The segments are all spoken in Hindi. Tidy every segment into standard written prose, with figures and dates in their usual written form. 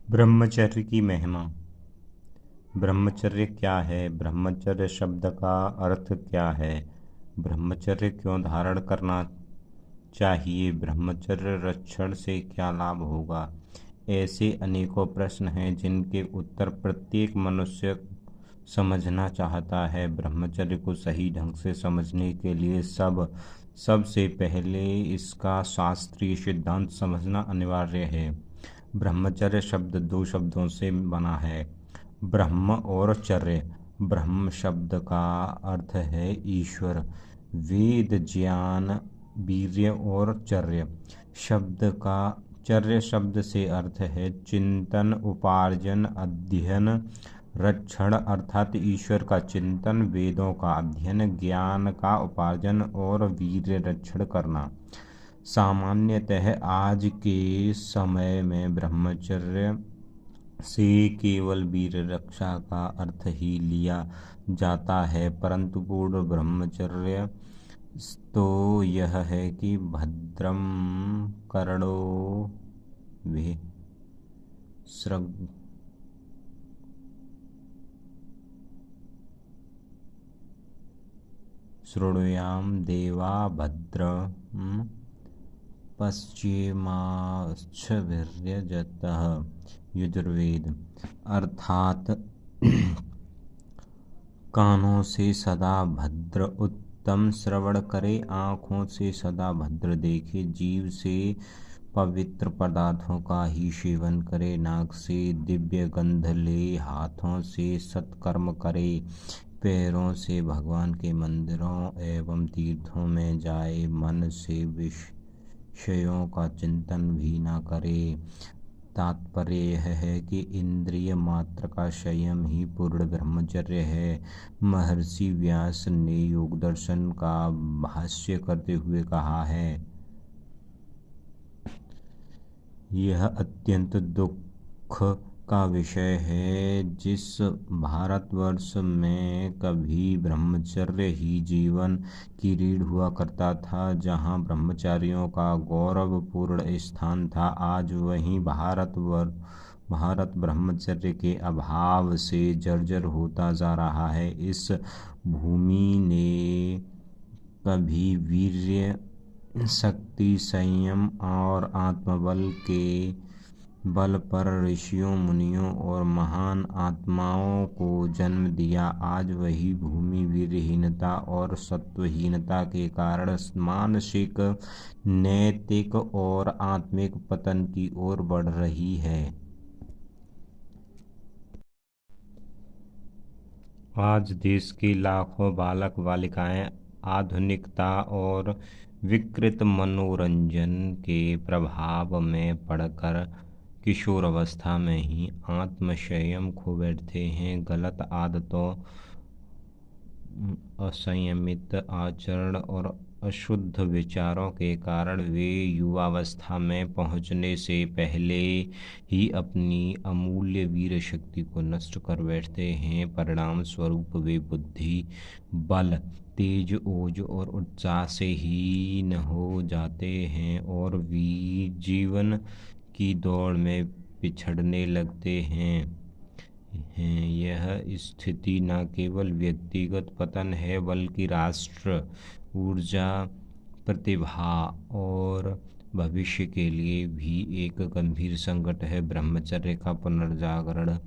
ब्रह्मचर्य की महिमा। ब्रह्मचर्य क्या है? ब्रह्मचर्य शब्द का अर्थ क्या है? ब्रह्मचर्य क्यों धारण करना चाहिए? ब्रह्मचर्य रक्षण से क्या लाभ होगा? ऐसे अनेकों प्रश्न हैं जिनके उत्तर प्रत्येक मनुष्य समझना चाहता है। ब्रह्मचर्य को सही ढंग से समझने के लिए सबसे पहले इसका शास्त्रीय सिद्धांत समझना अनिवार्य है। ब्रह्मचर्य शब्द दो शब्दों से बना है, ब्रह्म और चर्य। ब्रह्म शब्द का अर्थ है ईश्वर, वेद, ज्ञान, वीर्य और चर्य शब्द से अर्थ है चिंतन, उपार्जन, अध्ययन, रक्षण अर्थात ईश्वर का चिंतन, वेदों का अध्ययन, ज्ञान का उपार्जन और वीर्य रक्षण करना। सामान्यतः आज के समय में ब्रह्मचर्य से केवल वीर रक्षा का अर्थ ही लिया जाता है, परंतु पूर्ण ब्रह्मचर्य तो यह है कि भद्रम कर्णो वे सृग शृणुयाम देवा भद्रम पश्चिमाच्छवीर्यजतः। यजुर्वेद। अर्थात कानों से सदा भद्र उत्तम श्रवण करे, आँखों से सदा भद्र देखे, जीव से पवित्र पदार्थों का ही सेवन करे, नाक से दिव्य गंध ले, हाथों से सत्कर्म करे, पैरों से भगवान के मंदिरों एवं तीर्थों में जाए, मन से विषयों का चिंतन भी न करे। तात्पर्य यह है कि इंद्रिय मात्र का संयम ही पूर्ण ब्रह्मचर्य है। महर्षि व्यास ने योग दर्शन का भाष्य करते हुए कहा है, यह अत्यंत दुख का विषय है जिस भारतवर्ष में कभी ब्रह्मचर्य ही जीवन की रीढ़ हुआ करता था, जहाँ ब्रह्मचारियों का गौरवपूर्ण स्थान था, आज वहीं भारत ब्रह्मचर्य के अभाव से जर्जर होता जा रहा है। इस भूमि ने कभी वीर्य, शक्ति, संयम और आत्मबल के बल पर ऋषियों, मुनियों और महान आत्माओं को जन्म दिया। आज वही भूमि वीरहीनता और सत्वहीनता के कारण मानसिक, नैतिक और आत्मिक पतन की ओर बढ़ रही है। आज देश के लाखों बालक बालिकाएं आधुनिकता और विकृत मनोरंजन के प्रभाव में पड़कर किशोर अवस्था में ही आत्मसंयम खो बैठते हैं। गलत आदतों, असंयमित आचरण और अशुद्ध विचारों के कारण वे युवावस्था में पहुंचने से पहले ही अपनी अमूल्य वीर शक्ति को नष्ट कर बैठते हैं। परिणाम स्वरूप वे बुद्धि, बल, तेज, ओज और उत्साह से हीन हो जाते हैं और वे जीवन की दौड़ में पिछड़ने लगते हैं। यह स्थिति न केवल व्यक्तिगत पतन है बल्कि राष्ट्र, ऊर्जा, प्रतिभा और भविष्य के लिए भी एक गंभीर संकट है। ब्रह्मचर्य का पुनर्जागरण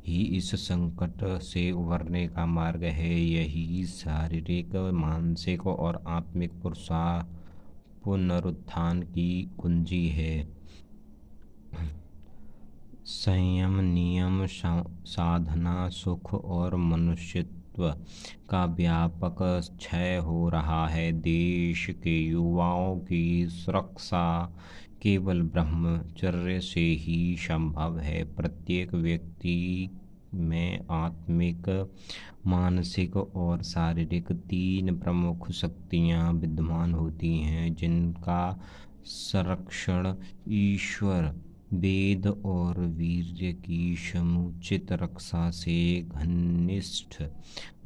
ही इस संकट से उबरने का मार्ग है। यही शारीरिक, मानसिक और आत्मिक पुनरुत्थान की कुंजी है। संयम, नियम, साधना, सुख और मनुष्यत्व का व्यापक क्षय हो रहा है। देश के युवाओं की सुरक्षा केवल ब्रह्मचर्य से ही संभव है। प्रत्येक व्यक्ति में आत्मिक, मानसिक और शारीरिक तीन प्रमुख शक्तियाँ विद्यमान होती हैं, जिनका संरक्षण ईश्वर, वेद और वीर्य की समुचित रक्षा से घनिष्ठ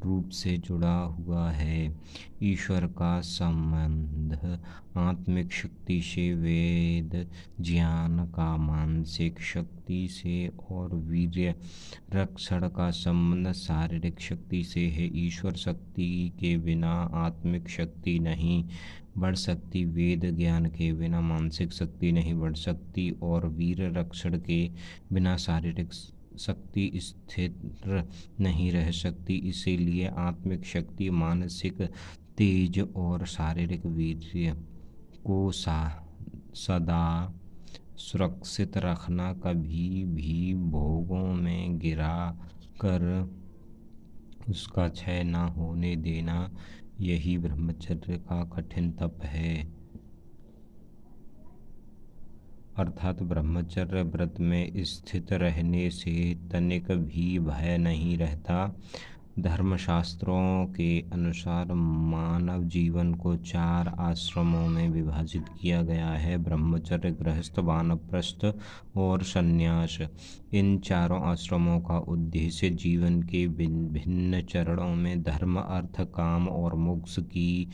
रूप से जुड़ा हुआ है। ईश्वर का संबंध आत्मिक शक्ति से, वेद ज्ञान का मानसिक शक्ति से और वीर्य रक्षण का संबंध शारीरिक शक्ति से है। ईश्वर शक्ति के बिना आत्मिक शक्ति नहीं बढ़ सकती, वेद ज्ञान के बिना मानसिक शक्ति नहीं बढ़ सकती और वीर रक्षण के बिना शारीरिक शक्ति स्थिर नहीं रह सकती। इसीलिए आत्मिक शक्ति, मानसिक तेज और शारीरिक वीर्य को सदा सुरक्षित रखना, कभी भी भोगों में गिरा कर उसका क्षय न होने देना, यही ब्रह्मचर्य का कठिन तप है। अर्थात ब्रह्मचर्य व्रत में स्थित रहने से तनिक भी भय नहीं रहता। धर्मशास्त्रों के अनुसार मानव जीवन को 4 आश्रमों में विभाजित किया गया है: ब्रह्मचर्य, गृहस्थ, वानप्रस्थ और संन्यास। इन चारों आश्रमों का उद्देश्य जीवन के भिन्न चरणों में धर्म, अर्थ, काम और मोक्ष की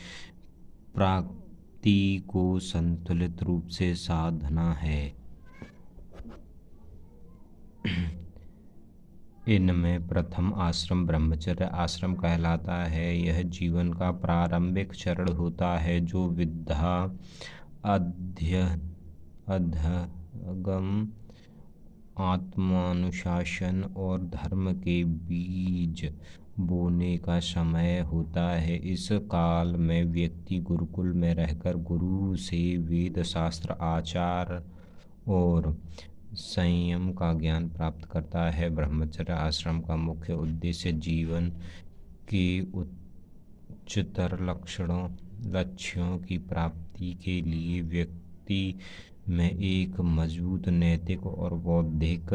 प्राप्ति को संतुलित रूप से साधना है। इनमें प्रथम आश्रम ब्रह्मचर्य आश्रम कहलाता है। यह जीवन का प्रारंभिक चरण होता है जो विद्या, अध्यगम, आत्मानुशासन और धर्म के बीज बोने का समय होता है। इस काल में व्यक्ति गुरुकुल में रहकर गुरु से वेद शास्त्र, आचार और संयम का ज्ञान प्राप्त करता है। ब्रह्मचर्य आश्रम का मुख्य उद्देश्य जीवन के उच्चतर लक्ष्यों की प्राप्ति के लिए व्यक्ति में एक मजबूत नैतिक और बौद्धिक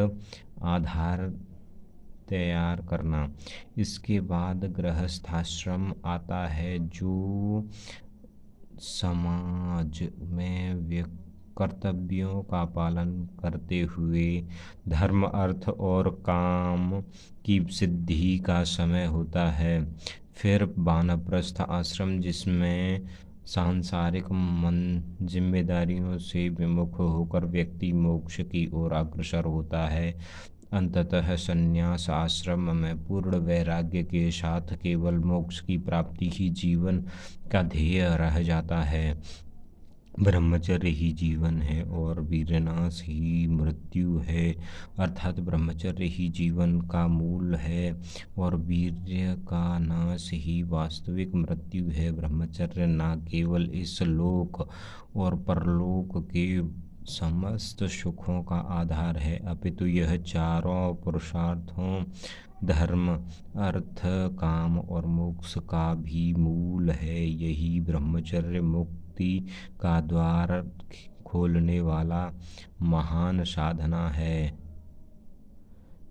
आधार तैयार करना। इसके बाद गृहस्थाश्रम आता है जो समाज में कर्तव्यों का पालन करते हुए धर्म, अर्थ और काम की सिद्धि का समय होता है। फिर वानप्रस्थ आश्रम जिसमें सांसारिक जिम्मेदारियों से विमुख होकर व्यक्ति मोक्ष की ओर अग्रसर होता है। अंततः संन्यास आश्रम में पूर्ण वैराग्य के साथ केवल मोक्ष की प्राप्ति ही जीवन का ध्येय रह जाता है। ब्रह्मचर्य ही जीवन है और वीरनाश ही मृत्यु है। अर्थात ब्रह्मचर्य ही जीवन का मूल है और वीर्य का नाश ही वास्तविक मृत्यु है। ब्रह्मचर्य न केवल इस लोक और परलोक के समस्त सुखों का आधार है, अपितु यह चारों पुरुषार्थों धर्म, अर्थ, काम और मोक्ष का भी मूल है। यही ब्रह्मचर्य मुक्ति का द्वार खोलने वाला महान साधना है।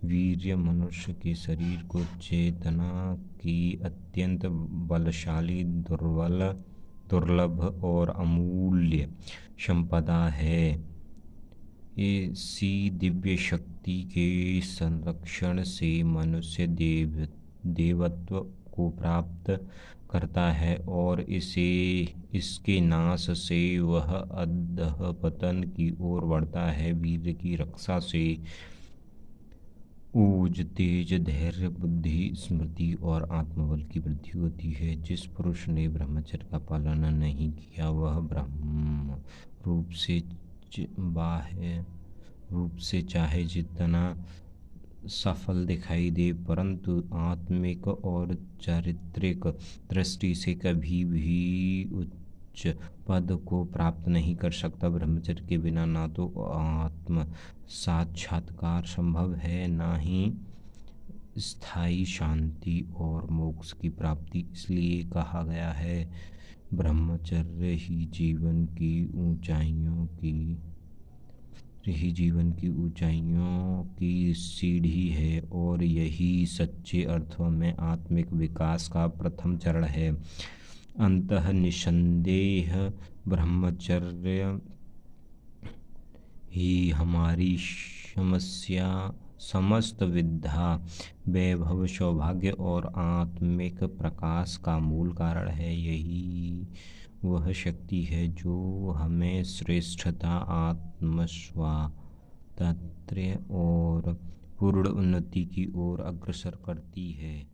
वीर्य मनुष्य के शरीर को चेतना की अत्यंत बलशाली, दुर्लभ और अमूल्य संपदा है। इसी दिव्य शक्ति के संरक्षण से मनुष्य देवत्व को प्राप्त करता है और इसके नाश से वह अधःपतन की ओर बढ़ता है। वीर्य की रक्षा से ऊर्ज, तेज, धैर्य, बुद्धि, स्मृति और आत्मबल की वृद्धि होती है। जिस पुरुष ने ब्रह्मचर्य का पालन नहीं किया वह ब्रह्म रूप से बाह्य रूप से चाहे जितना सफल दिखाई दे, परंतु आत्मिक और चारित्रिक दृष्टि से कभी भी उच्च पद को प्राप्त नहीं कर सकता। ब्रह्मचर्य के बिना ना तो आत्म साक्षात्कार संभव है, ना ही स्थायी शांति और मोक्ष की प्राप्ति। इसलिए कहा गया है, ब्रह्मचर्य ही जीवन की ऊंचाइयों की सीढ़ी है और यही सच्चे अर्थों में आत्मिक विकास का प्रथम चरण है। अंततः निसंदेह ब्रह्मचर्य ही हमारी समस्त विद्या वैभव सौभाग्य और आत्मिक प्रकाश का मूल कारण है। यही वह शक्ति है जो हमें श्रेष्ठता, आत्मस्वातंत्र्य और पूर्ण उन्नति की ओर अग्रसर करती है।